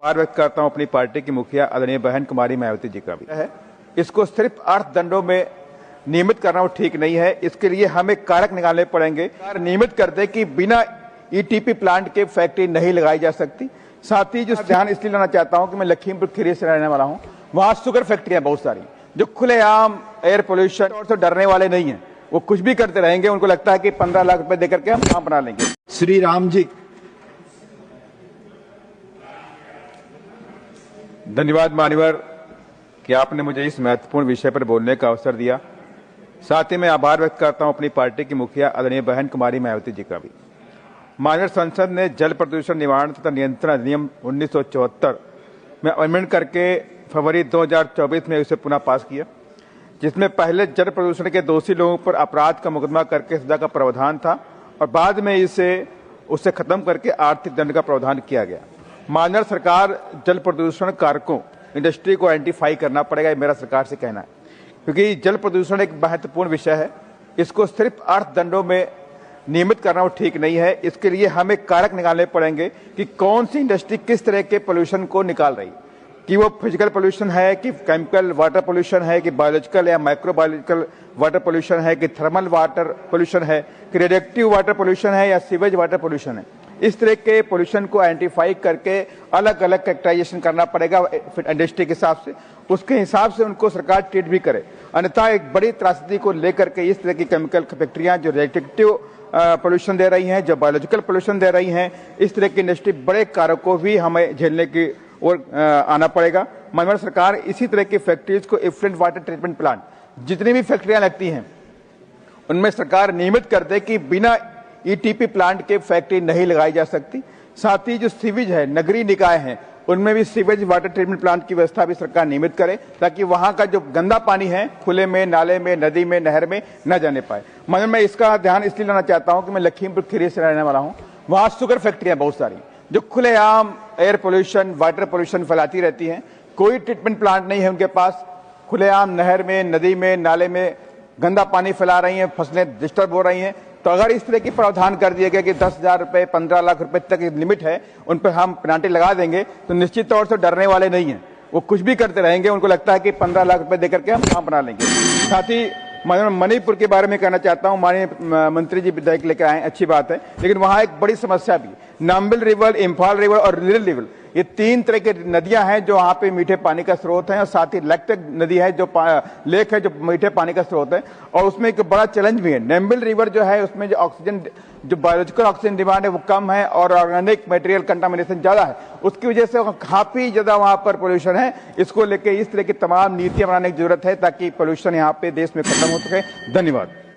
आभार व्यक्त करता हूं अपनी पार्टी की मुखिया आदरणीय बहन कुमारी मायावती जी का भी है। इसको सिर्फ अर्थदंडों में नियमित करना वो ठीक नहीं है। इसके लिए हमें कारक निकालने पड़ेंगे। नियमित कर दे कि बिना ईटीपी प्लांट के फैक्ट्री नहीं लगाई जा सकती। साथ ही जो ध्यान इसलिए लाना चाहता हूं कि मैं लखीमपुर खीरी से रहने वाला हूं, वहां शुगर फैक्ट्रियां बहुत सारी जो खुलेआम एयर पोल्यूशन और से डरने वाले नहीं है। वो कुछ भी करते रहेंगे। उनको लगता है कि 15 लाख रुपए देकर के हम काम बना लेंगे। श्री राम जी। धन्यवाद मान्यवर कि आपने मुझे इस महत्वपूर्ण विषय पर बोलने का अवसर दिया। साथ ही मैं आभार व्यक्त करता हूं अपनी पार्टी की मुखिया आदरणीय बहन कुमारी मायावती जी का भी। माननीय संसद ने जल प्रदूषण निवारण तथा नियंत्रण अधिनियम 1974 में अमेंडमेंट करके फरवरी 2024 में उसे पुनः पास किया, जिसमें पहले जल प्रदूषण के दोषी लोगों पर अपराध का मुकदमा करके सजा का प्रावधान था और बाद में उसे खत्म करके आर्थिक दंड का प्रावधान किया गया। माननीय सरकार जल प्रदूषण कारकों इंडस्ट्री को आइडेंटिफाई करना पड़ेगा, ये मेरा सरकार से कहना है, क्योंकि जल प्रदूषण एक महत्वपूर्ण विषय है। इसको सिर्फ अर्थदंडों में नियमित करना वो ठीक नहीं है। इसके लिए हमें कारक निकालने पड़ेंगे कि कौन सी इंडस्ट्री किस तरह के पोल्यूशन को निकाल रही है, कि वो फिजिकल पोल्यूशन है, कि केमिकल वाटर पोल्यूशन है, कि बायोलॉजिकल या माइक्रोबायोलॉजिकल वाटर पोल्यूशन है, कि थर्मल वाटर पोल्यूशन है, कि रेडिएक्टिव वाटर पोल्यूशन है या सीवेज वाटर पोल्यूशन है। इस तरह के पोल्यूशन को आइडेंटिफाई करके अलग अलग कैटेगराइजेशन करना पड़ेगा इंडस्ट्री के हिसाब से। उसके हिसाब से उनको सरकार ट्रीट भी करे, अन्यथा एक बड़ी त्रासदी को लेकर के इस तरह की केमिकल फैक्ट्रियां जो रेडिएक्टिव पोल्यूशन दे रही हैं, जो बायोलॉजिकल पोल्यूशन दे रही हैं, इस तरह की इंडस्ट्री बड़े कारकों को भी हमें झेलने की ओर आना पड़ेगा। माननीय सरकार इसी तरह की फैक्ट्रीज को इफ्लुएंट वाटर ट्रीटमेंट प्लांट जितनी भी फैक्ट्रियां लगती हैं उनमें सरकार नियमित कर दे कि बिना ईटीपी प्लांट के फैक्ट्री नहीं लगाई जा सकती। साथ ही जो सीवेज है, नगरीय निकाय हैं, उनमें भी सीवेज वाटर ट्रीटमेंट प्लांट की व्यवस्था भी सरकार नियमित करे, ताकि वहां का जो गंदा पानी है खुले में, नाले में, नदी में, नहर में न जाने पाए। मैं इसका ध्यान इसलिए लाना चाहता हूं कि मैं लखीमपुर खीरी से रहने वाला हूं, वहां शुगर फैक्ट्रियां बहुत सारी जो खुलेआम एयर पोल्यूशन, वाटर पोल्यूशन फैलाती रहती हैं। कोई ट्रीटमेंट प्लांट नहीं है उनके पास। खुलेआम नहर में, नदी में, नाले में गंदा पानी फैला रही हैं, फसलें डिस्टर्ब हो रही हैं। तो अगर इस तरह की प्रावधान कर दिया गया कि 10,000 रुपए, 15 लाख रुपए तक लिमिट है, उन पर हम पेनाल्टी लगा देंगे, तो निश्चित तौर से डरने वाले नहीं हैं। वो कुछ भी करते रहेंगे। उनको लगता है कि 15 लाख रुपए देकर के हम काम बना लेंगे। साथ ही मणिपुर के बारे में कहना चाहता हूं, माननीय मंत्री जी विधेयक लेकर आए, अच्छी बात है, लेकिन वहां एक बड़ी समस्या भी, नाम्बिल रिवर, इम्फाल रिवर और लिरिल रिवर, ये 3 तरह की नदियां हैं जो वहां पे मीठे पानी का स्रोत है, और साथ ही लैक्टिक नदी है जो लेक है जो मीठे पानी का स्रोत है। और उसमें एक बड़ा चैलेंज भी है। नाम्बिल रिवर जो है उसमें जो ऑक्सीजन, जो बायोलॉजिकल ऑक्सीजन डिमांड है वो कम है और ऑर्गेनिक मटेरियल कंटामिनेशन ज्यादा है। उसकी वजह से काफी ज्यादा वहां पर पोल्यूशन है। इसको लेकर इस तरह की तमाम नीतियां बनाने की जरूरत है ताकि पोल्यूशन यहाँ पे देश में खत्म हो सके। धन्यवाद।